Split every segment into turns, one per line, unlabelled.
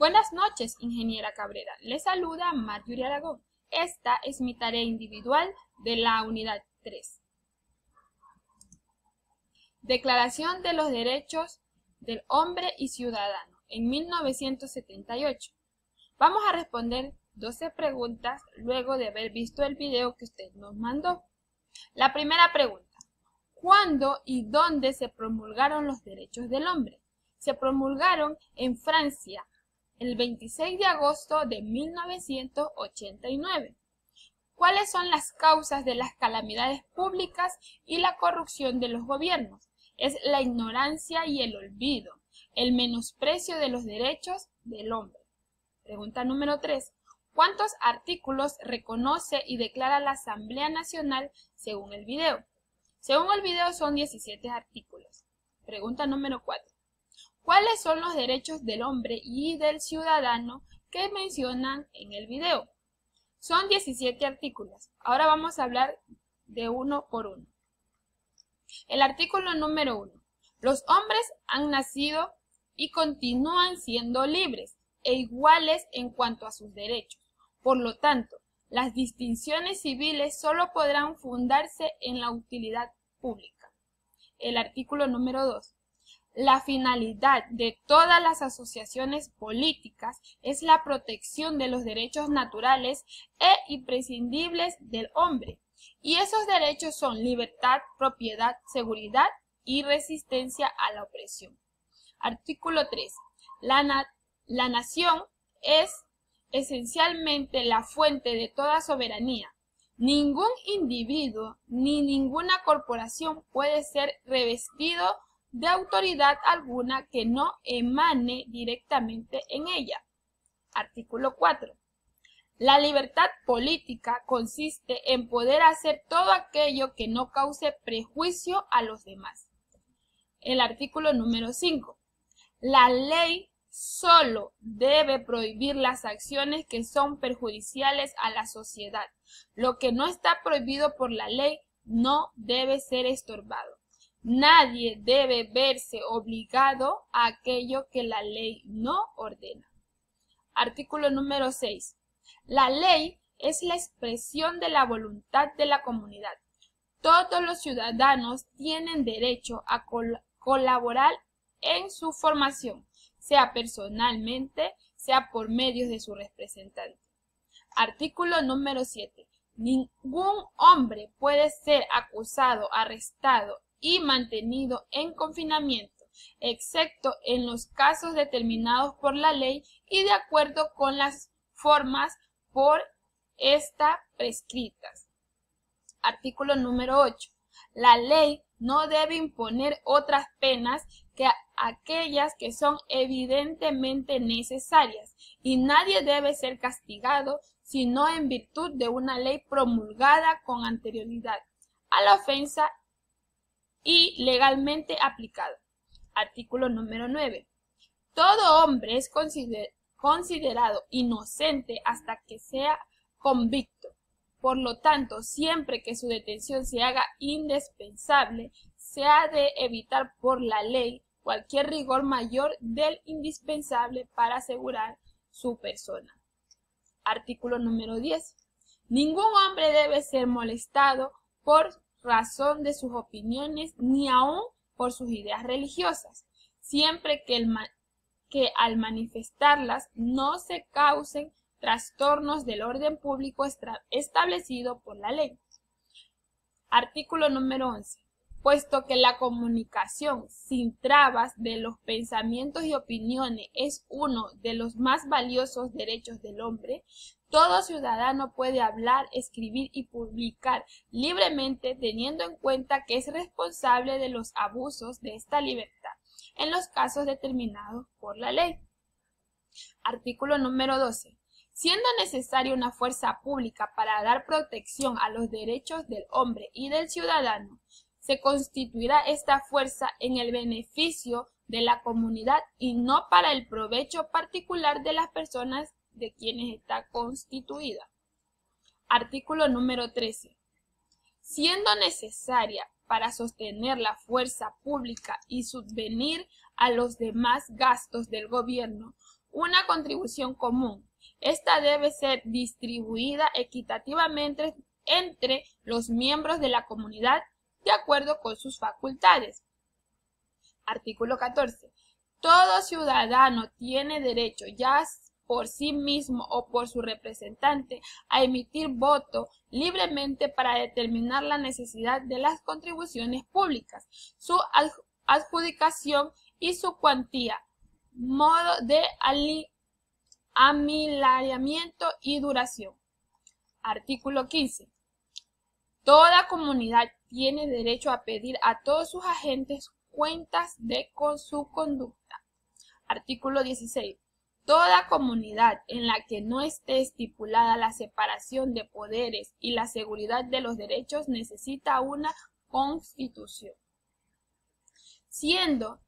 Buenas noches, ingeniera Cabrera. Le saluda Marjorie Aragón. Esta es mi tarea individual de la unidad 3. Declaración de los Derechos del Hombre y Ciudadano en 1978. Vamos a responder 12 preguntas luego de haber visto el video que usted nos mandó. La primera pregunta: ¿cuándo y dónde se promulgaron los derechos del hombre? Se promulgaron en Francia el 26 de agosto de 1989. ¿Cuáles son las causas de las calamidades públicas y la corrupción de los gobiernos? Es la ignorancia y el olvido, el menosprecio de los derechos del hombre. Pregunta número 3. ¿Cuántos artículos reconoce y declara la Asamblea Nacional según el video? Según el video son 17 artículos. Pregunta número 4. ¿Cuáles son los derechos del hombre y del ciudadano que mencionan en el video? Son 17 artículos. Ahora vamos a hablar de uno por uno. El artículo número 1. Los hombres han nacido y continúan siendo libres e iguales en cuanto a sus derechos. Por lo tanto, las distinciones civiles solo podrán fundarse en la utilidad pública. El artículo número 2. La finalidad de todas las asociaciones políticas es la protección de los derechos naturales e imprescindibles del hombre, y esos derechos son libertad, propiedad, seguridad y resistencia a la opresión. Artículo 3. La nación es esencialmente la fuente de toda soberanía. Ningún individuo ni ninguna corporación puede ser revestido de autoridad alguna que no emane directamente en ella. Artículo 4. La libertad política consiste en poder hacer todo aquello que no cause prejuicio a los demás. El artículo número 5. La ley solo debe prohibir las acciones que son perjudiciales a la sociedad. Lo que no está prohibido por la ley no debe ser estorbado. Nadie debe verse obligado a aquello que la ley no ordena. Artículo número 6. La ley es la expresión de la voluntad de la comunidad. Todos los ciudadanos tienen derecho a colaborar en su formación, sea personalmente, sea por medios de su representante. Artículo número 7. Ningún hombre puede ser acusado, arrestado y mantenido en confinamiento, excepto en los casos determinados por la ley y de acuerdo con las formas por esta prescritas. Artículo número 8. La ley no debe imponer otras penas que aquellas que son evidentemente necesarias, y nadie debe ser castigado sino en virtud de una ley promulgada con anterioridad a la ofensa y legalmente aplicado. Artículo número 9. Todo hombre es considerado inocente hasta que sea convicto. Por lo tanto, siempre que su detención se haga indispensable, se ha de evitar por la ley cualquier rigor mayor del indispensable para asegurar su persona. Artículo número 10. Ningún hombre debe ser molestado por razón de sus opiniones ni aun por sus ideas religiosas, siempre que al manifestarlas no se causen trastornos del orden público establecido por la ley. Artículo número 11. Puesto que la comunicación sin trabas de los pensamientos y opiniones es uno de los más valiosos derechos del hombre, todo ciudadano puede hablar, escribir y publicar libremente, teniendo en cuenta que es responsable de los abusos de esta libertad en los casos determinados por la ley. Artículo número 12. Siendo necesaria una fuerza pública para dar protección a los derechos del hombre y del ciudadano, se constituirá esta fuerza en el beneficio de la comunidad y no para el provecho particular de las personas de quienes está constituida. Artículo número 13. Siendo necesaria para sostener la fuerza pública y subvenir a los demás gastos del gobierno, una contribución común. Esta debe ser distribuida equitativamente entre los miembros de la comunidad de acuerdo con sus facultades. Artículo 14. Todo ciudadano tiene derecho, ya por sí mismo o por su representante, a emitir voto libremente para determinar la necesidad de las contribuciones públicas, su adjudicación y su cuantía, modo de amilanamiento y duración. Artículo 15. Toda comunidad tiene derecho a pedir a todos sus agentes cuentas de su conducta. Artículo 16. Toda comunidad en la que no esté estipulada la separación de poderes y la seguridad de los derechos necesita una constitución. Siendo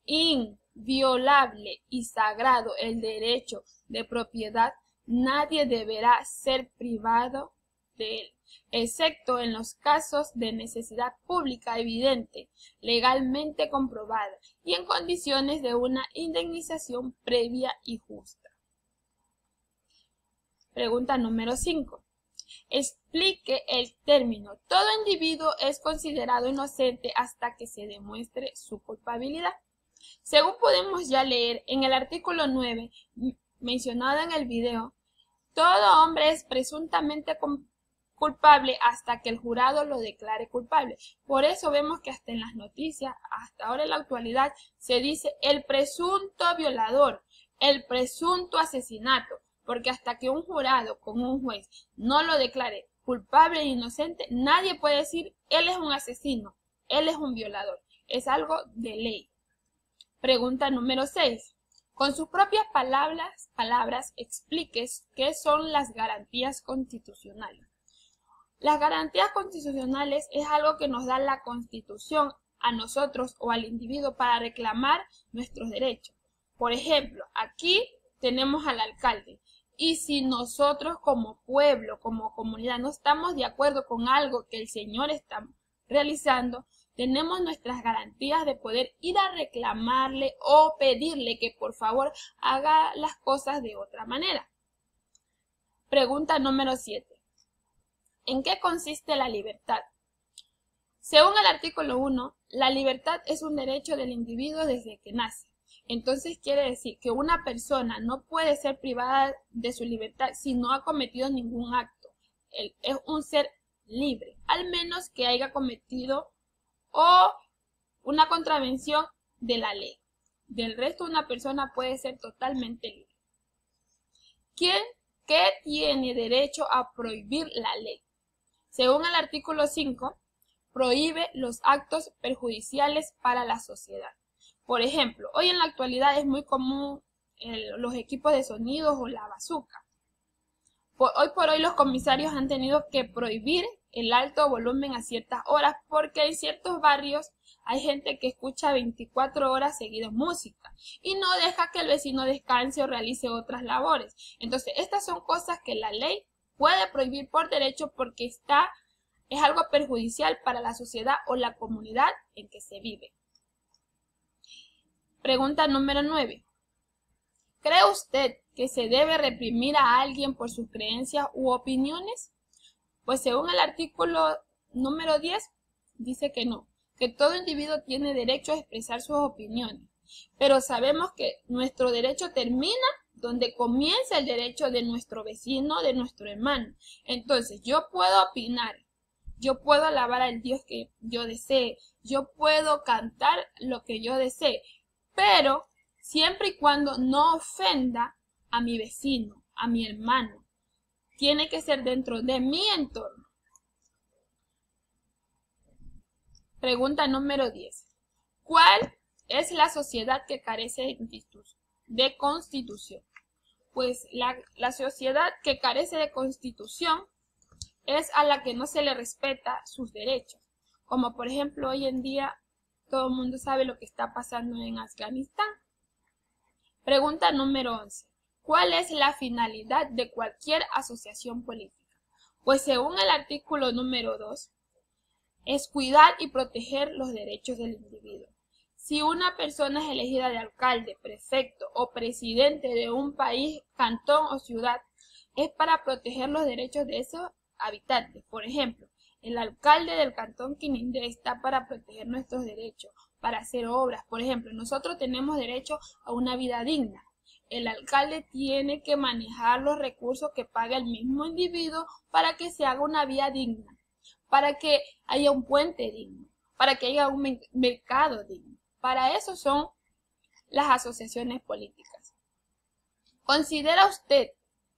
inviolable y sagrado el derecho de propiedad, nadie deberá ser privado de él, excepto en los casos de necesidad pública evidente, legalmente comprobada y en condiciones de una indemnización previa y justa. Pregunta número 5. Explique el término. Todo individuo es considerado inocente hasta que se demuestre su culpabilidad. Según podemos ya leer en el artículo 9, mencionado en el video, todo hombre es presuntamente culpable hasta que el jurado lo declare culpable. Por eso vemos que hasta en las noticias, hasta ahora en la actualidad, se dice el presunto violador, el presunto asesinato, porque hasta que un jurado con un juez no lo declare culpable e inocente, nadie puede decir él es un asesino, él es un violador. Es algo de ley. Pregunta número 6. Con sus propias palabras expliques qué son las garantías constitucionales. Las garantías constitucionales es algo que nos da la Constitución a nosotros o al individuo para reclamar nuestros derechos. Por ejemplo, aquí tenemos al alcalde y si nosotros como pueblo, como comunidad, no estamos de acuerdo con algo que el señor está realizando, tenemos nuestras garantías de poder ir a reclamarle o pedirle que por favor haga las cosas de otra manera. Pregunta número 7. ¿En qué consiste la libertad? Según el artículo 1, la libertad es un derecho del individuo desde que nace. Entonces quiere decir que una persona no puede ser privada de su libertad si no ha cometido ningún acto. Él es un ser libre, al menos que haya cometido una contravención de la ley. Del resto, una persona puede ser totalmente libre. ¿Qué tiene derecho a prohibir la ley? Según el artículo 5, prohíbe los actos perjudiciales para la sociedad. Por ejemplo, hoy en la actualidad es muy común los equipos de sonido o la bazuca. Hoy por hoy los comisarios han tenido que prohibir el alto volumen a ciertas horas porque en ciertos barrios hay gente que escucha 24 horas seguidas música y no deja que el vecino descanse o realice otras labores. Entonces, estas son cosas que la ley puede prohibir por derecho porque es algo perjudicial para la sociedad o la comunidad en que se vive. Pregunta número 9. ¿Cree usted que se debe reprimir a alguien por sus creencias u opiniones? Pues según el artículo número 10, dice que no, que todo individuo tiene derecho a expresar sus opiniones. Pero sabemos que nuestro derecho termina donde comienza el derecho de nuestro vecino, de nuestro hermano. Entonces, yo puedo opinar, yo puedo alabar al Dios que yo desee, yo puedo cantar lo que yo desee, pero siempre y cuando no ofenda a mi vecino, a mi hermano. Tiene que ser dentro de mi entorno. Pregunta número 10. ¿Cuál es la sociedad que carece de constitución? Pues la sociedad que carece de constitución es a la que no se le respeta sus derechos. Como por ejemplo hoy en día todo el mundo sabe lo que está pasando en Afganistán. Pregunta número 11. ¿Cuál es la finalidad de cualquier asociación política? Pues según el artículo número 2, es cuidar y proteger los derechos del individuo. Si una persona es elegida de alcalde, prefecto o presidente de un país, cantón o ciudad, es para proteger los derechos de esos habitantes. Por ejemplo, el alcalde del cantón Quinindé está para proteger nuestros derechos, para hacer obras. Por ejemplo, nosotros tenemos derecho a una vida digna. El alcalde tiene que manejar los recursos que paga el mismo individuo para que se haga una vía digna, para que haya un puente digno, para que haya un mercado digno. Para eso son las asociaciones políticas. ¿Considera usted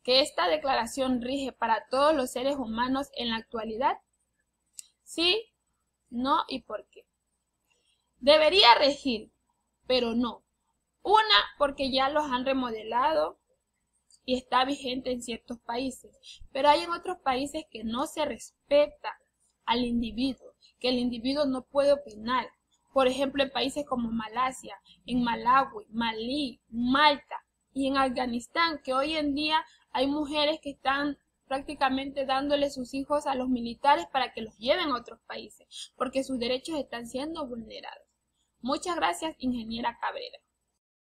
que esta declaración rige para todos los seres humanos en la actualidad? ¿Sí, no y por qué? Debería regir, pero no. Una, porque ya los han remodelado y está vigente en ciertos países, pero hay en otros países que no se respeta al individuo, que el individuo no puede opinar. Por ejemplo, en países como Malasia, en Malawi, Malí, Malta y en Afganistán, que hoy en día hay mujeres que están prácticamente dándole sus hijos a los militares para que los lleven a otros países, porque sus derechos están siendo vulnerados. Muchas gracias, ingeniera Cabrera.